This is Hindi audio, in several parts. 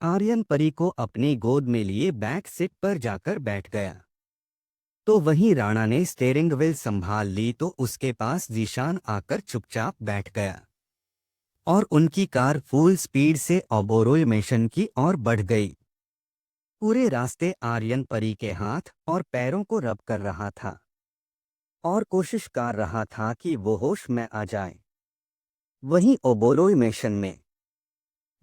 आर्यन परी को अपनी गोद में लिए बैक सीट पर जाकर बैठ गया। तो वहीं राणा ने स्टीयरिंग व्हील संभाल ली तो उसके पास जीशान आकर चुपचाप बैठ गया और उनकी कार फुल स्पीड से ओबोरोय मिशन की ओर बढ़ गई। पूरे रास्ते आर्यन परी के हाथ और पैरों को रब कर रहा था और कोशिश कर रहा था कि वो होश में आ जाए। वहीं ओबोरोय मिशन में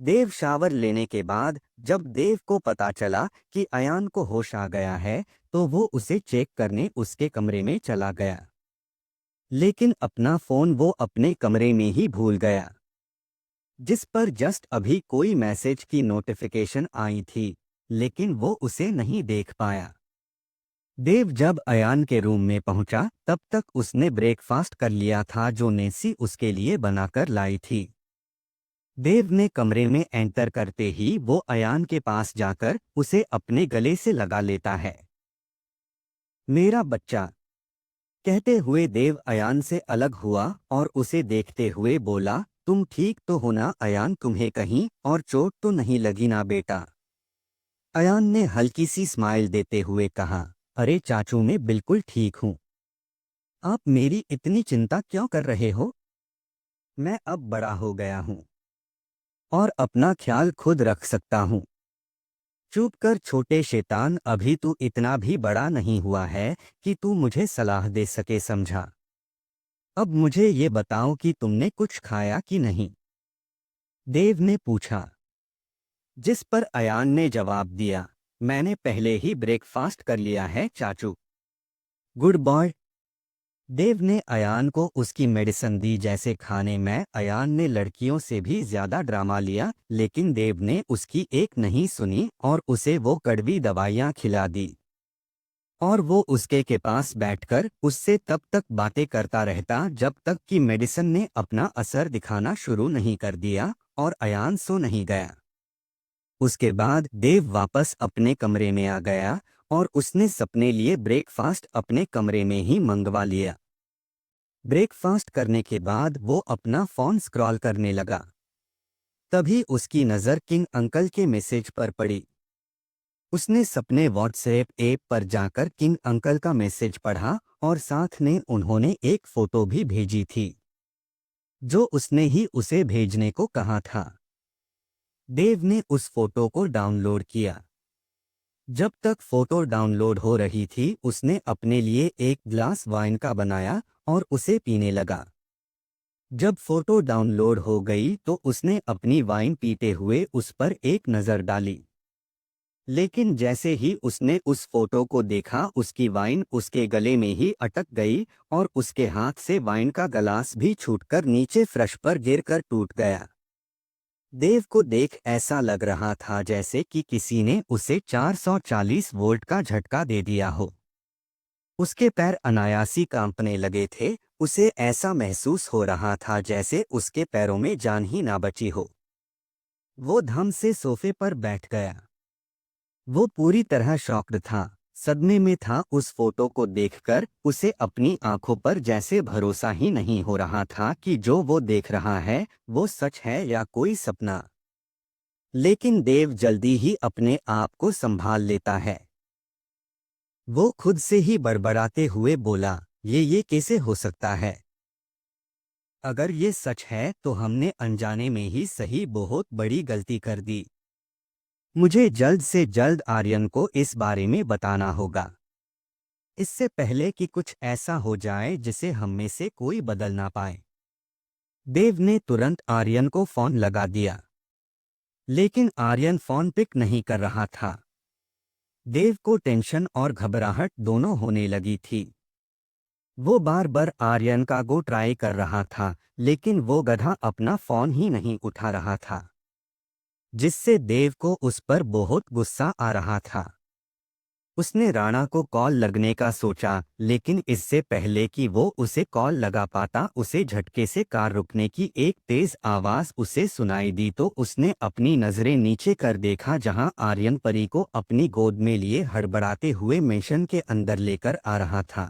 देव शावर लेने के बाद जब देव को पता चला कि अयान को होश आ गया है तो वो उसे चेक करने उसके कमरे में चला गया। लेकिन अपना फोन वो अपने कमरे में ही भूल गया, जिस पर जस्ट अभी कोई मैसेज की नोटिफिकेशन आई थी, लेकिन वो उसे नहीं देख पाया। देव जब अयान के रूम में पहुंचा तब तक उसने ब्रेकफास्ट कर लिया था जो नेसी उसके लिए बनाकर लाई थी। देव ने कमरे में एंटर करते ही वो अयान के पास जाकर उसे अपने गले से लगा लेता है। मेरा बच्चा, कहते हुए देव अयान से अलग हुआ और उसे देखते हुए बोला, तुम ठीक तो हो ना अयान, तुम्हें कहीं और चोट तो नहीं लगी ना बेटा? अयान ने हल्की सी स्माइल देते हुए कहा, अरे चाचू मैं बिल्कुल ठीक हूँ। आप मेरी इतनी चिंता क्यों कर रहे हो? मैं अब बड़ा हो गया हूँ और अपना ख्याल खुद रख सकता हूँ। चुप कर छोटे शैतान, अभी तू इतना भी बड़ा नहीं हुआ है कि तू मुझे सलाह दे सके, समझा? अब मुझे ये बताओ कि तुमने कुछ खाया कि नहीं? देव ने पूछा, जिस पर अयान ने जवाब दिया, मैंने पहले ही ब्रेकफास्ट कर लिया है चाचू। Good boy. देव ने अयान को उसकी मेडिसिन दी। जैसे खाने में अयान ने लड़कियों से भी ज्यादा ड्रामा लिया, लेकिन देव ने उसकी एक नहीं सुनी और उसे वो कड़वी दवाइयाँ खिला दी। और वो उसके के पास बैठकर उससे तब तक बातें करता रहता जब तक कि मेडिसिन ने अपना असर दिखाना शुरू नहीं कर दिया और अयान सो नहीं गया। उसके बाद देव वापस अपने कमरे में आ गया और उसने सपने लिए ब्रेकफास्ट अपने कमरे में ही मंगवा लिया। ब्रेकफास्ट करने के बाद वो अपना फोन स्क्रॉल करने लगा। तभी उसकी नज़र किंग अंकल के मैसेज पर पड़ी। उसने सपने व्हाट्सएप ऐप पर जाकर किंग अंकल का मैसेज पढ़ा और साथ में उन्होंने एक फोटो भी भेजी थी, जो उसने ही उसे भेजने को कहा था। देव ने उस फोटो को डाउनलोड किया। जब तक फोटो डाउनलोड हो रही थी उसने अपने लिए एक ग्लास वाइन का बनाया और उसे पीने लगा। जब फोटो डाउनलोड हो गई तो उसने अपनी वाइन पीते हुए उस पर एक नज़र डाली। लेकिन जैसे ही उसने उस फोटो को देखा उसकी वाइन उसके गले में ही अटक गई और उसके हाथ से वाइन का गिलास भी छूटकर नीचे फर्श पर गिरकर टूट गया। देव को देख ऐसा लग रहा था जैसे कि किसी ने उसे 440 वोल्ट का झटका दे दिया हो। उसके पैर अनायासी कांपने लगे थे। उसे ऐसा महसूस हो रहा था जैसे उसके पैरों में जान ही ना बची हो। वो धम से सोफे पर बैठ गया। वो पूरी तरह शॉक्ड था, सदमे में था। उस फोटो को देखकर उसे अपनी आंखों पर जैसे भरोसा ही नहीं हो रहा था कि जो वो देख रहा है वो सच है या कोई सपना। लेकिन देव जल्दी ही अपने आप को संभाल लेता है। वो खुद से ही बड़बड़ाते हुए बोला, ये कैसे हो सकता है? अगर ये सच है तो हमने अनजाने में ही सही बहुत बड़ी गलती कर दी। मुझे जल्द से जल्द आर्यन को इस बारे में बताना होगा, इससे पहले कि कुछ ऐसा हो जाए जिसे हम में से कोई बदल ना पाए। देव ने तुरंत आर्यन को फोन लगा दिया, लेकिन आर्यन फोन पिक नहीं कर रहा था। देव को टेंशन और घबराहट दोनों होने लगी थी। वो बार बार आर्यन का गो ट्राई कर रहा था, लेकिन वो गधा अपना फोन ही नहीं उठा रहा था, जिससे देव को उस पर बहुत गुस्सा आ रहा था। उसने राणा को कॉल लगने का सोचा, लेकिन इससे पहले कि वो उसे कॉल लगा पाता उसे झटके से कार रुकने की एक तेज आवाज उसे सुनाई दी। तो उसने अपनी नजरें नीचे कर देखा जहां आर्यन परी को अपनी गोद में लिए हड़बड़ाते हुए मिशन के अंदर लेकर आ रहा था।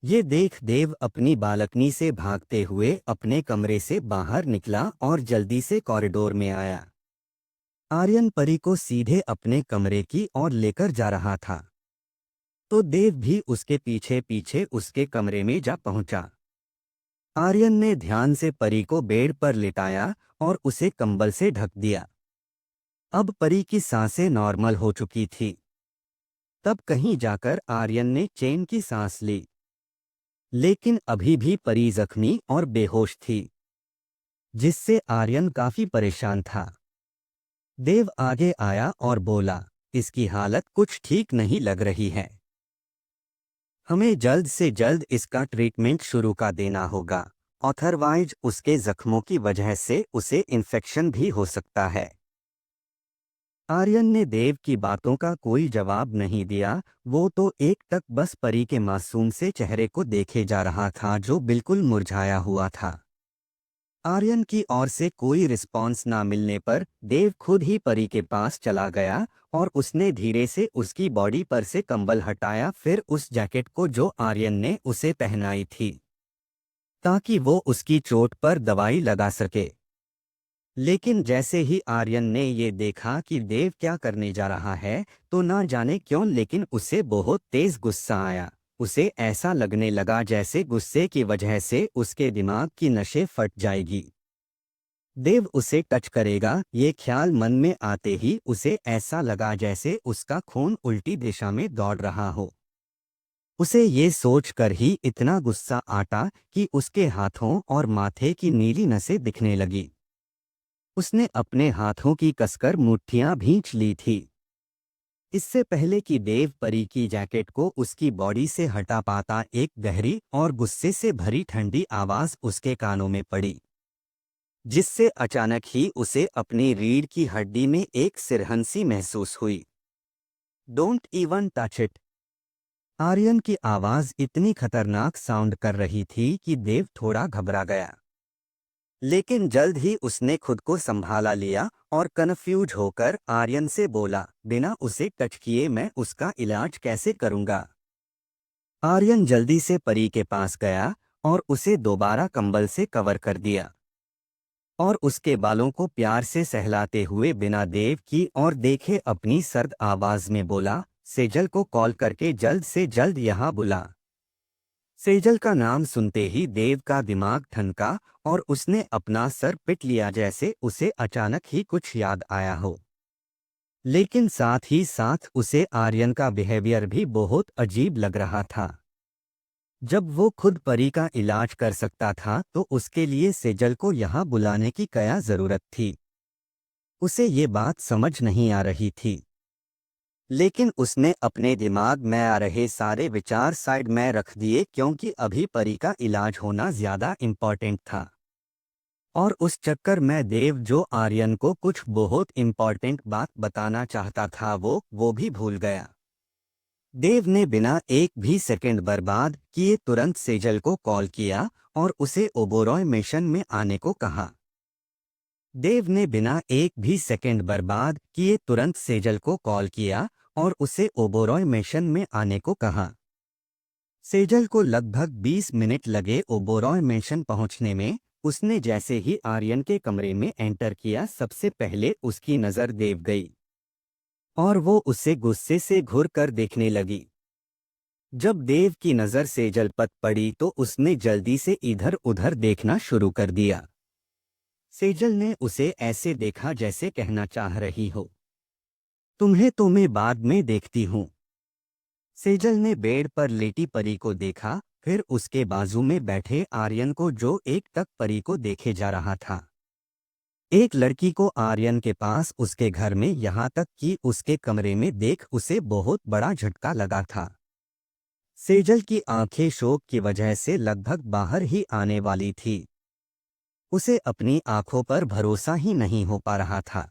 ये देख देव अपनी बालकनी से भागते हुए अपने कमरे से बाहर निकला और जल्दी से कॉरिडोर में आया। आर्यन परी को सीधे अपने कमरे की ओर लेकर जा रहा था, तो देव भी उसके पीछे पीछे उसके कमरे में जा पहुंचा। आर्यन ने ध्यान से परी को बेड पर लिटाया और उसे कंबल से ढक दिया। अब परी की सांसें नॉर्मल हो चुकी थी। तब कहीं जाकर आर्यन ने चैन की सांस ली, लेकिन अभी भी परी जख्मी और बेहोश थी, जिससे आर्यन काफी परेशान था। देव आगे आया और बोला, इसकी हालत कुछ ठीक नहीं लग रही है। हमें जल्द से जल्द इसका ट्रीटमेंट शुरू कर देना होगा, अदरवाइज उसके जख्मों की वजह से उसे इन्फेक्शन भी हो सकता है। आर्यन ने देव की बातों का कोई जवाब नहीं दिया। वो तो एकटक बस परी के मासूम से चेहरे को देखे जा रहा था जो बिल्कुल मुरझाया हुआ था। आर्यन की ओर से कोई रिस्पॉन्स ना मिलने पर देव खुद ही परी के पास चला गया और उसने धीरे से उसकी बॉडी पर से कंबल हटाया, फिर उस जैकेट को जो आर्यन ने उसे पहनाई थी, ताकि वो उसकी चोट पर दवाई लगा सके। लेकिन जैसे ही आर्यन ने ये देखा कि देव क्या करने जा रहा है, तो ना जाने क्यों लेकिन उसे बहुत तेज गुस्सा आया। उसे ऐसा लगने लगा जैसे गुस्से की वजह से उसके दिमाग की नसें फट जाएगी। देव उसे टच करेगा, ये ख्याल मन में आते ही उसे ऐसा लगा जैसे उसका खून उल्टी दिशा में दौड़ रहा हो। उसे ये सोचकर ही इतना गुस्सा आता कि उसके हाथों और माथे की नीली नसें दिखने लगी। उसने अपने हाथों की कसकर मुट्ठियां भींच ली थी। इससे पहले कि देव परी की जैकेट को उसकी बॉडी से हटा पाता, एक गहरी और गुस्से से भरी ठंडी आवाज उसके कानों में पड़ी, जिससे अचानक ही उसे अपनी रीढ़ की हड्डी में एक सिरहंसी महसूस हुई। Don't even touch it. Aryan की आवाज इतनी खतरनाक साउंड कर रही थी कि देव थोड़ा घबरा गया, लेकिन जल्द ही उसने खुद को संभाला लिया और कन्फ्यूज होकर आर्यन से बोला, बिना उसे टच किए मैं उसका इलाज कैसे करूंगा। आर्यन जल्दी से परी के पास गया और उसे दोबारा कंबल से कवर कर दिया और उसके बालों को प्यार से सहलाते हुए बिना देव की और देखे अपनी सर्द आवाज में बोला, सेजल को कॉल करके जल्द से जल्द यहाँ बुला। सेजल का नाम सुनते ही देव का दिमाग ठनका और उसने अपना सर पिट लिया जैसे उसे अचानक ही कुछ याद आया हो। लेकिन साथ ही साथ उसे आर्यन का बिहेवियर भी बहुत अजीब लग रहा था। जब वो खुद परी का इलाज कर सकता था तो उसके लिए सेजल को यहाँ बुलाने की क्या जरूरत थी। उसे ये बात समझ नहीं आ रही थी, लेकिन उसने अपने दिमाग में आ रहे सारे विचार साइड में रख दिए क्योंकि अभी परी का इलाज होना ज्यादा इम्पोर्टेंट था। और उस चक्कर में देव जो आर्यन को कुछ बहुत इम्पोर्टेंट बात बताना चाहता था वो भी भूल गया। देव ने बिना एक भी सेकंड बर्बाद किए तुरंत सेजल को कॉल किया और उसे ओबोरॉय मिशन में आने को कहा। देव ने बिना एक भी सेकंड बर्बाद किए तुरंत सेजल को कॉल किया और उसे ओबोरॉय मिशन में आने को कहा। सेजल को लगभग 20 मिनट लगे ओबोरॉय मिशन पहुंचने में। उसने जैसे ही आर्यन के कमरे में एंटर किया, सबसे पहले उसकी नजर देव गई और वो उसे गुस्से से घूर कर देखने लगी। जब देव की नजर सेजल पर पड़ी तो उसने जल्दी से इधर उधर देखना शुरू कर दिया। सेजल ने उसे ऐसे देखा जैसे कहना चाह रही हो, तुम्हें तो मैं बाद में देखती हूँ। सेजल ने बेड पर लेटी परी को देखा, फिर उसके बाजू में बैठे आर्यन को जो एक टक परी को देखे जा रहा था। एक लड़की को आर्यन के पास उसके घर में, यहाँ तक कि उसके कमरे में देख उसे बहुत बड़ा झटका लगा था। सेजल की आंखें शोक की वजह से लगभग बाहर ही आने वाली थी। उसे अपनी आंखों पर भरोसा ही नहीं हो पा रहा था।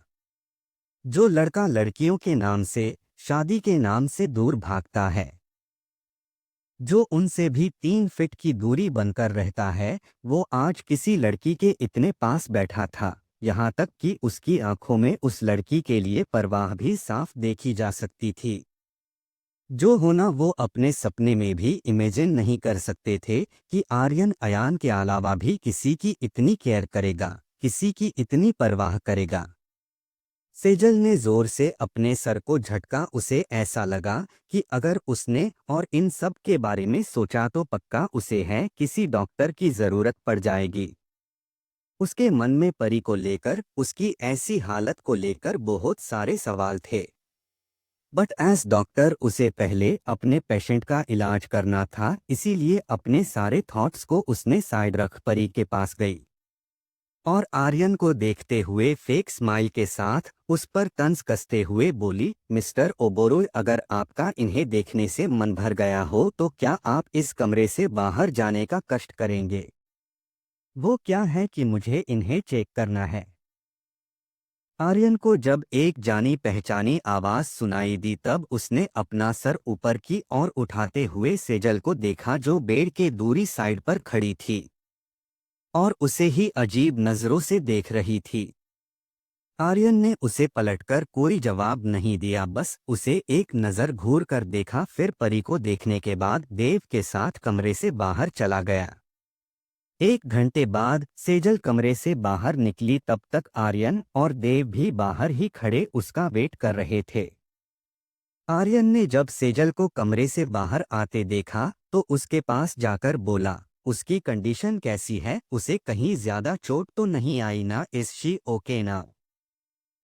जो लड़का लड़कियों के नाम से, शादी के नाम से दूर भागता है, जो उनसे भी 3 फीट की दूरी बनकर रहता है, वो आज किसी लड़की के इतने पास बैठा था, यहाँ तक कि उसकी आंखों में उस लड़की के लिए परवाह भी साफ देखी जा सकती थी। जो होना वो अपने सपने में भी इमेजिन नहीं कर सकते थे कि आर्यन अयान के अलावा भी किसी की इतनी केयर करेगा, किसी की इतनी परवाह करेगा। सेजल ने जोर से अपने सर को झटका। उसे ऐसा लगा कि अगर उसने और इन सब के बारे में सोचा तो पक्का उसे है किसी डॉक्टर की जरूरत पड़ जाएगी। उसके मन में परी को लेकर, उसकी ऐसी हालत को लेकर बहुत सारे सवाल थे। बट एज डॉक्टर उसे पहले अपने पेशेंट का इलाज करना था, इसीलिए अपने सारे थॉट्स को उसने साइड रख परी के पास गई और आर्यन को देखते हुए फेक स्माइल के साथ उस पर तंज कसते हुए बोली, मिस्टर ओबोरोय, अगर आपका इन्हें देखने से मन भर गया हो तो क्या आप इस कमरे से बाहर जाने का कष्ट करेंगे? वो क्या है कि मुझे इन्हें चेक करना है? आर्यन को जब एक जानी पहचानी आवाज सुनाई दी तब उसने अपना सर ऊपर की ओर उठाते हुए सेजल को देखा जो बेड के दूसरी साइड पर खड़ी थी और उसे ही अजीब नजरों से देख रही थी। आर्यन ने उसे पलटकर कोई जवाब नहीं दिया, बस उसे एक नजर घूर कर देखा, फिर परी को देखने के बाद देव के साथ कमरे से बाहर चला गया। 1 घंटे बाद सेजल कमरे से बाहर निकली, तब तक आर्यन और देव भी बाहर ही खड़े उसका वेट कर रहे थे। आर्यन ने जब सेजल को कमरे से बाहर आते देखा तो उसके पास जाकर बोला, उसकी कंडीशन कैसी है? उसे कहीं ज्यादा चोट तो नहीं आई ना? इज शी ओके ना?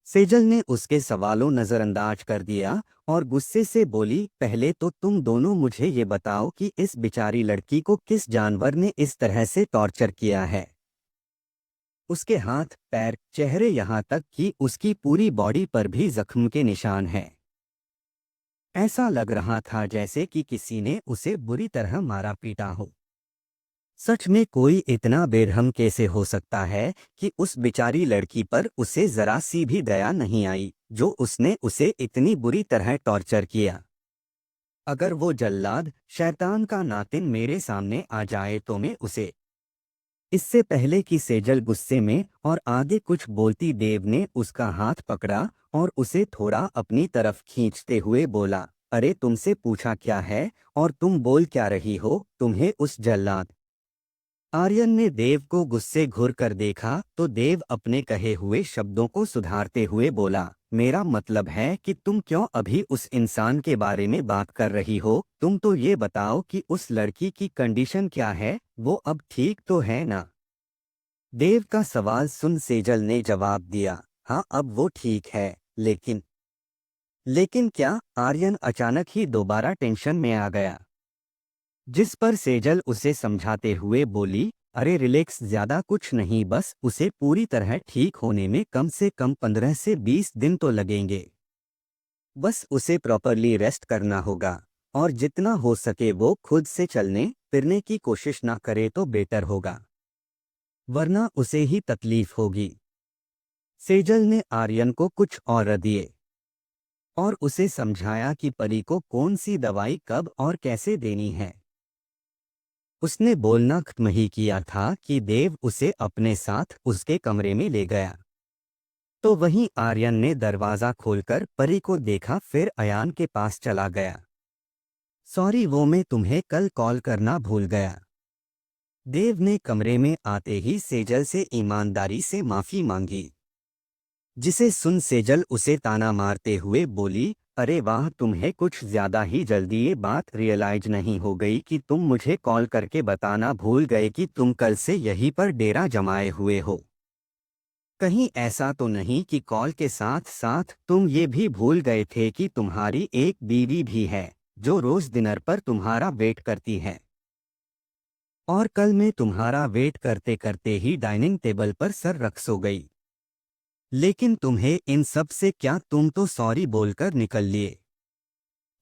सेजल ने उसके सवालों नजरअंदाज कर दिया और गुस्से से बोली, पहले तो तुम दोनों मुझे ये बताओ कि इस बेचारी लड़की को किस जानवर ने इस तरह से टॉर्चर किया है? उसके हाथ, पैर, चेहरे, यहाँ तक कि उसकी पूरी बॉडी पर भी जख्म के निशान हैं। ऐसा लग रहा था जैसे कि किसी ने उसे बुरी तरह मारा पीटा हो। सच में कोई इतना बेरहम कैसे हो सकता है कि उस बेचारी लड़की पर उसे जरा सी भी दया नहीं आई जो उसने उसे इतनी बुरी तरह टॉर्चर किया। अगर वो जल्लाद, शैतान का नातिन मेरे सामने आ जाए तो मैं उसे। इससे पहले कि सेजल गुस्से में और आगे कुछ बोलती, देव ने उसका हाथ पकड़ा और उसे थोड़ा अपनी तरफ खींचते हुए बोला, अरे तुमसे पूछा क्या है और तुम बोल क्या रही हो? तुम्हें उस जल्लाद। आर्यन ने देव को गुस्से घुर कर देखा तो देव अपने कहे हुए शब्दों को सुधारते हुए बोला, मेरा मतलब है कि तुम क्यों अभी उस इंसान के बारे में बात कर रही हो? तुम तो ये बताओ कि उस लड़की की कंडीशन क्या है, वो अब ठीक तो है ना? देव का सवाल सुन सेजल ने जवाब दिया, हाँ अब वो ठीक है, लेकिन लेकिन क्या? आर्यन अचानक ही दोबारा टेंशन में आ गया। जिस पर सेजल उसे समझाते हुए बोली, अरे रिलैक्स, ज्यादा कुछ नहीं, बस उसे पूरी तरह ठीक होने में कम से कम 15 से 20 दिन तो लगेंगे। बस उसे प्रॉपरली रेस्ट करना होगा और जितना हो सके वो खुद से चलने फिरने की कोशिश ना करे तो बेटर होगा, वरना उसे ही तकलीफ होगी। सेजल ने आर्यन को कुछ और दिए और उसे समझाया कि परी को कौन सी दवाई कब और कैसे देनी है। उसने बोलना खत्म ही किया था कि देव उसे अपने साथ उसके कमरे में ले गया। तो वहीं आर्यन ने दरवाजा खोलकर परी को देखा, फिर अयान के पास चला गया। सॉरी, वो मैं तुम्हें कल कॉल करना भूल गया। देव ने कमरे में आते ही सेजल से ईमानदारी से माफी मांगी, जिसे सुन सेजल उसे ताना मारते हुए बोली, अरे वाह, तुम्हें कुछ ज्यादा ही जल्दी ये बात रियलाइज नहीं हो गई कि तुम मुझे कॉल करके बताना भूल गए कि तुम कल से यहीं पर डेरा जमाए हुए हो? कहीं ऐसा तो नहीं कि कॉल के साथ साथ तुम ये भी भूल गए थे कि तुम्हारी एक बीवी भी है जो रोज डिनर पर तुम्हारा वेट करती है? और कल मैं तुम्हारा वेट करते करते ही डाइनिंग टेबल पर सर रख सो गई। लेकिन तुम्हें इन सब से क्या, तुम तो सॉरी बोलकर निकल लिए।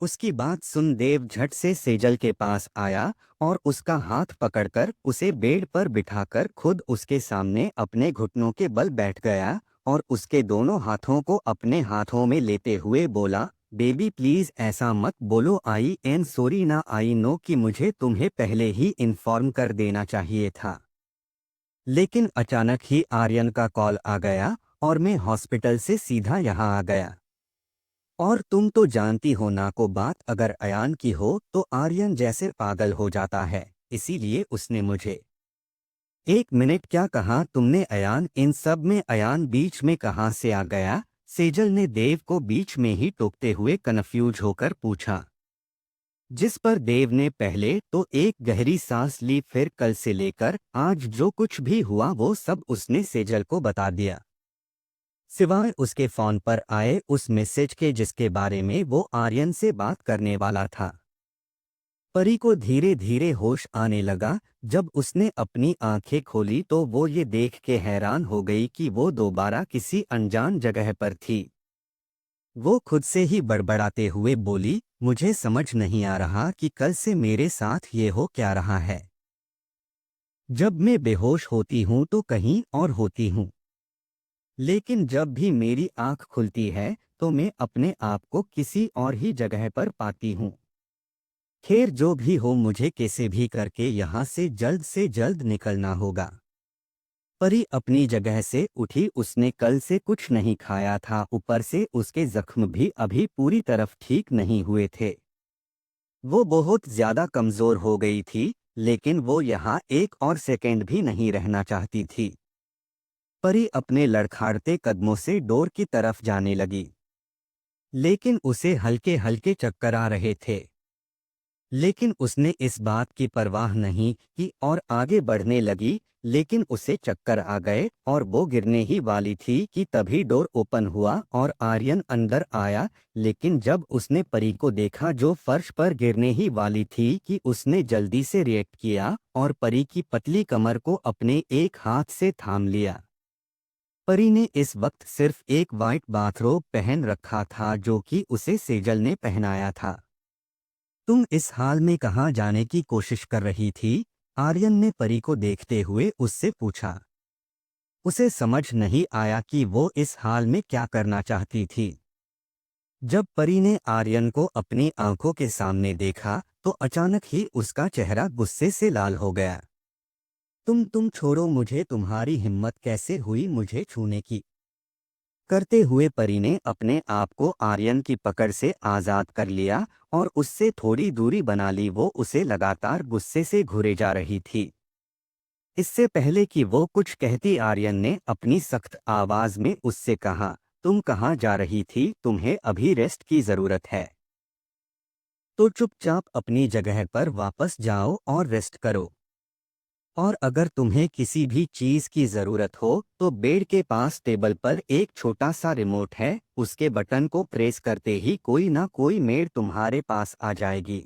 उसकी बात सुन देव झट से सेजल के पास आया और उसका हाथ पकड़कर उसे बेड पर बिठाकर खुद उसके सामने अपने घुटनों के बल बैठ गया और उसके दोनों हाथों को अपने हाथों में लेते हुए बोला, बेबी प्लीज ऐसा मत बोलो, आई एम सॉरी ना, आई नो कि मुझे तुम्हें पहले ही इन्फॉर्म कर देना चाहिए था, लेकिन अचानक ही आर्यन का कॉल आ गया और मैं हॉस्पिटल से सीधा यहाँ आ गया। और तुम तो जानती हो ना, को बात अगर अयान की हो तो आर्यन जैसे पागल हो जाता है, इसीलिए उसने मुझे। 1 मिनट, क्या कहा तुमने? अयान? इन सब में अयान बीच में कहाँ से आ गया? सेजल ने देव को बीच में ही टोकते हुए कन्फ्यूज होकर पूछा, जिस पर देव ने पहले तो एक गहरी सांस ली, फिर कल से लेकर आज जो कुछ भी हुआ वो सब उसने सेजल को बता दिया, सिवाय उसके फोन पर आए उस मैसेज के जिसके बारे में वो आर्यन से बात करने वाला था। परी को धीरे धीरे होश आने लगा। जब उसने अपनी आंखें खोली तो वो ये देख के हैरान हो गई कि वो दोबारा किसी अनजान जगह पर थी। वो खुद से ही बड़बड़ाते हुए बोली, मुझे समझ नहीं आ रहा कि कल से मेरे साथ ये हो क्या रहा है। जब मैं बेहोश होती हूँ तो कहीं और होती हूँ, लेकिन जब भी मेरी आंख खुलती है तो मैं अपने आप को किसी और ही जगह पर पाती हूँ। खैर जो भी हो, मुझे कैसे भी करके यहाँ से जल्द निकलना होगा। परी अपनी जगह से उठी। उसने कल से कुछ नहीं खाया था, ऊपर से उसके जख्म भी अभी पूरी तरफ ठीक नहीं हुए थे। वो बहुत ज्यादा कमजोर हो गई थी, लेकिन वो यहाँ एक और सेकंड भी नहीं रहना चाहती थी। परी अपने लड़खड़ाते कदमों से डोर की तरफ जाने लगी, लेकिन उसे हल्के हल्के चक्कर आ रहे थे। लेकिन उसने इस बात की परवाह नहीं की और आगे बढ़ने लगी। लेकिन उसे चक्कर आ गए और वो गिरने ही वाली थी कि तभी डोर ओपन हुआ और आर्यन अंदर आया। लेकिन जब उसने परी को देखा जो फर्श पर गिरने ही वाली थी कि उसने जल्दी से रिएक्ट किया और परी की पतली कमर को अपने एक हाथ से थाम लिया। परी ने इस वक्त सिर्फ एक वाइट बाथरोब पहन रखा था जो कि उसे सेजल ने पहनाया था। तुम इस हाल में कहाँ जाने की कोशिश कर रही थी? आर्यन ने परी को देखते हुए उससे पूछा। उसे समझ नहीं आया कि वो इस हाल में क्या करना चाहती थी। जब परी ने आर्यन को अपनी आंखों के सामने देखा तो अचानक ही उसका चेहरा गुस्से से लाल हो गया। तुम छोड़ो मुझे, तुम्हारी हिम्मत कैसे हुई मुझे छूने की? करते हुए परी ने अपने आप को आर्यन की पकड़ से आजाद कर लिया और उससे थोड़ी दूरी बना ली। वो उसे लगातार गुस्से से घूरे जा रही थी। इससे पहले कि वो कुछ कहती, आर्यन ने अपनी सख्त आवाज में उससे कहा, तुम कहाँ जा रही थी? तुम्हें अभी रेस्ट की जरूरत है, तो चुपचाप अपनी जगह पर वापस जाओ और रेस्ट करो। और अगर तुम्हें किसी भी चीज की जरूरत हो तो बेड के पास टेबल पर एक छोटा सा रिमोट है, उसके बटन को प्रेस करते ही कोई ना कोई मेड तुम्हारे पास आ जाएगी।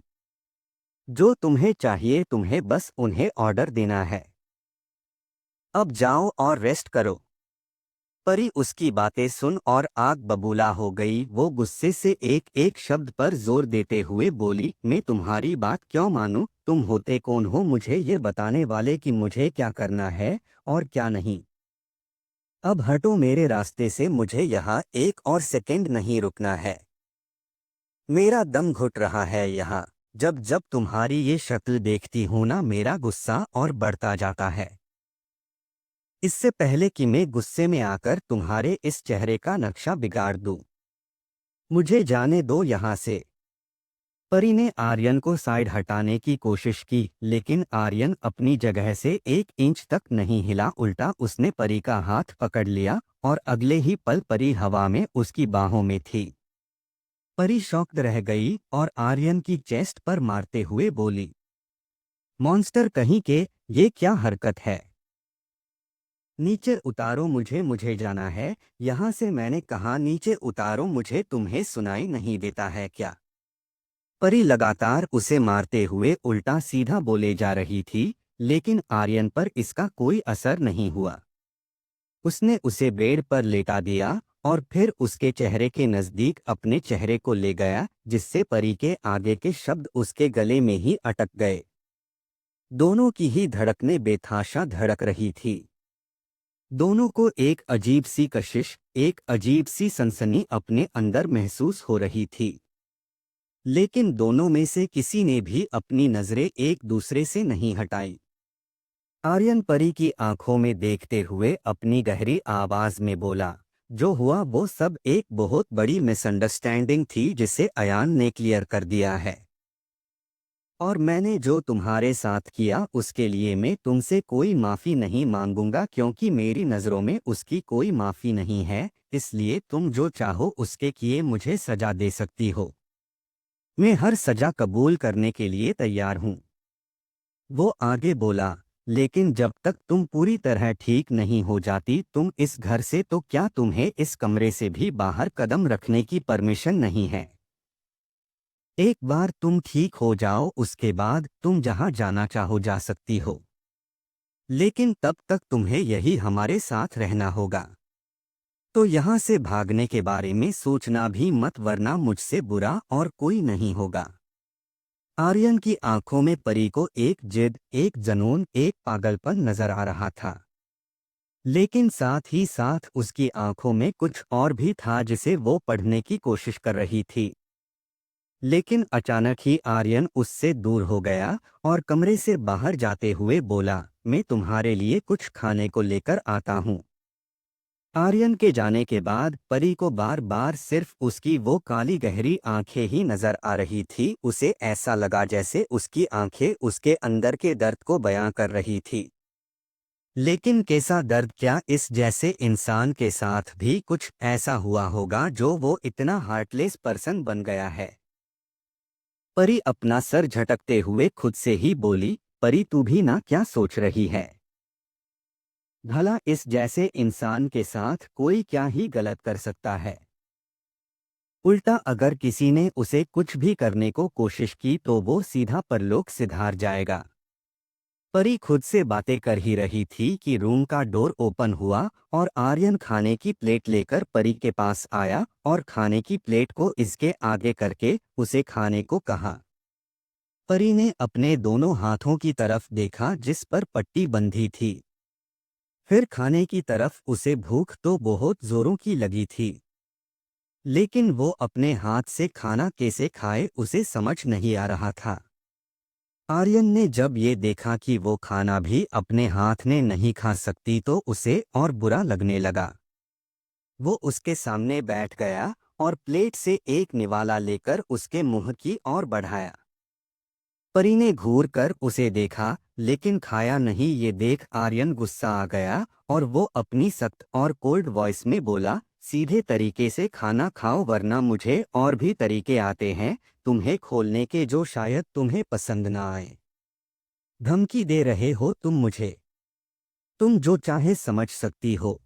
जो तुम्हें चाहिए तुम्हें बस उन्हें ऑर्डर देना है। अब जाओ और रेस्ट करो। परी उसकी बातें सुन और आग बबूला हो गई। वो गुस्से से एक एक शब्द पर जोर देते हुए बोली, मैं तुम्हारी बात क्यों मानूं? तुम होते कौन हो मुझे ये बताने वाले कि मुझे क्या करना है और क्या नहीं? अब हटो मेरे रास्ते से, मुझे यहाँ एक और सेकंड नहीं रुकना है। मेरा दम घुट रहा है यहाँ। जब जब तुम्हारी ये शक्ल देखती हूँ ना, मेरा गुस्सा और बढ़ता जाता है। इससे पहले कि मैं गुस्से में आकर तुम्हारे इस चेहरे का नक्शा बिगाड़ दूं, मुझे जाने दो यहाँ से। परी ने आर्यन को साइड हटाने की कोशिश की, लेकिन आर्यन अपनी जगह से एक इंच तक नहीं हिला। उल्टा उसने परी का हाथ पकड़ लिया और अगले ही पल परी हवा में उसकी बाहों में थी। परी शॉक्ड रह गई और आर्यन की चेस्ट पर मारते हुए बोली, मॉन्स्टर कहीं के, ये क्या हरकत है? नीचे उतारो मुझे, मुझे जाना है यहाँ से। मैंने कहा नीचे उतारो मुझे, तुम्हें सुनाई नहीं देता है क्या? परी लगातार उसे मारते हुए उल्टा सीधा बोले जा रही थी, लेकिन आर्यन पर इसका कोई असर नहीं हुआ। उसने उसे बेड पर लेटा दिया और फिर उसके चेहरे के नजदीक अपने चेहरे को ले गया, जिससे परी के आगे के शब्द उसके गले में ही अटक गए। दोनों की ही धड़कनें बेतहाशा धड़क रही थी। दोनों को एक अजीब सी कशिश, एक अजीब सी सनसनी अपने अंदर महसूस हो रही थी। लेकिन दोनों में से किसी ने भी अपनी नजरें एक दूसरे से नहीं हटाई। आर्यन परी की आंखों में देखते हुए अपनी गहरी आवाज में बोला, जो हुआ वो सब एक बहुत बड़ी मिसअंडरस्टैंडिंग थी जिसे अयान ने क्लियर कर दिया है। और मैंने जो तुम्हारे साथ किया उसके लिए मैं तुमसे कोई माफ़ी नहीं मांगूंगा, क्योंकि मेरी नज़रों में उसकी कोई माफ़ी नहीं है। इसलिए तुम जो चाहो उसके किए मुझे सजा दे सकती हो। मैं हर सजा कबूल करने के लिए तैयार हूँ। वो आगे बोला, लेकिन जब तक तुम पूरी तरह ठीक नहीं हो जाती तुम इस घर से, तो क्या तुम्हें इस कमरे से भी बाहर कदम रखने की परमिशन नहीं है? एक बार तुम ठीक हो जाओ उसके बाद तुम जहां जाना चाहो जा सकती हो, लेकिन तब तक तुम्हें यही हमारे साथ रहना होगा। तो यहाँ से भागने के बारे में सोचना भी मत, वरना मुझसे बुरा और कोई नहीं होगा। आर्यन की आंखों में परी को एक जिद, एक जुनून, एक पागलपन नजर आ रहा था, लेकिन साथ ही साथ उसकी आंखों में कुछ और भी था जिसे वो पढ़ने की कोशिश कर रही थी। लेकिन अचानक ही आर्यन उससे दूर हो गया और कमरे से बाहर जाते हुए बोला, मैं तुम्हारे लिए कुछ खाने को लेकर आता हूँ। आर्यन के जाने के बाद परी को बार बार सिर्फ उसकी वो काली गहरी आंखें ही नजर आ रही थी। उसे ऐसा लगा जैसे उसकी आंखें उसके अंदर के दर्द को बयां कर रही थी। लेकिन कैसा दर्द? क्या इस जैसे इंसान के साथ भी कुछ ऐसा हुआ होगा जो वो इतना हार्टलेस पर्सन बन गया है? परी अपना सर झटकते हुए खुद से ही बोली, परी तू भी ना क्या सोच रही है? भला इस जैसे इंसान के साथ कोई क्या ही गलत कर सकता है? उल्टा अगर किसी ने उसे कुछ भी करने को कोशिश की तो वो सीधा परलोक सिधार जाएगा। परी खुद से बातें कर ही रही थी कि रूम का डोर ओपन हुआ और आर्यन खाने की प्लेट लेकर परी के पास आया और खाने की प्लेट को इसके आगे करके उसे खाने को कहा। परी ने अपने दोनों हाथों की तरफ देखा जिस पर पट्टी बंधी थी, फिर खाने की तरफ। उसे भूख तो बहुत जोरों की लगी थी, लेकिन वो अपने हाथ से खाना कैसे खाए उसे समझ नहीं आ रहा था। आर्यन ने जब ये देखा कि वो खाना भी अपने हाथ ने नहीं खा सकती तो उसे और बुरा लगने लगा। वो उसके सामने बैठ गया और प्लेट से एक निवाला लेकर उसके मुंह की ओर बढ़ाया। परी ने घूर कर उसे देखा लेकिन खाया नहीं। ये देख आर्यन गुस्सा आ गया और वो अपनी सख्त और कोल्ड वॉइस में बोला, सीधे तरीके से खाना खाओ वरना मुझे और भी तरीके आते हैं तुम्हें खोलने के जो शायद तुम्हें पसंद ना आए। धमकी दे रहे हो तुम मुझे? तुम जो चाहे समझ सकती हो।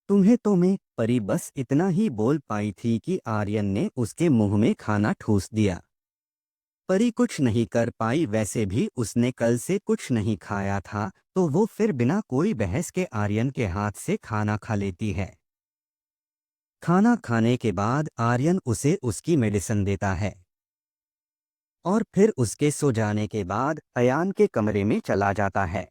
तुम्हें तो मैं। परी बस इतना ही बोल पाई थी कि आर्यन ने उसके मुंह में खाना ठूस दिया। परी कुछ नहीं कर पाई, वैसे भी उसने कल से कुछ नहीं खाया था, तो वो फिर बिना कोई बहस के आर्यन के हाथ से खाना खा लेती है। खाना खाने के बाद आर्यन उसे उसकी मेडिसिन देता है और फिर उसके सो जाने के बाद अयान के कमरे में चला जाता है।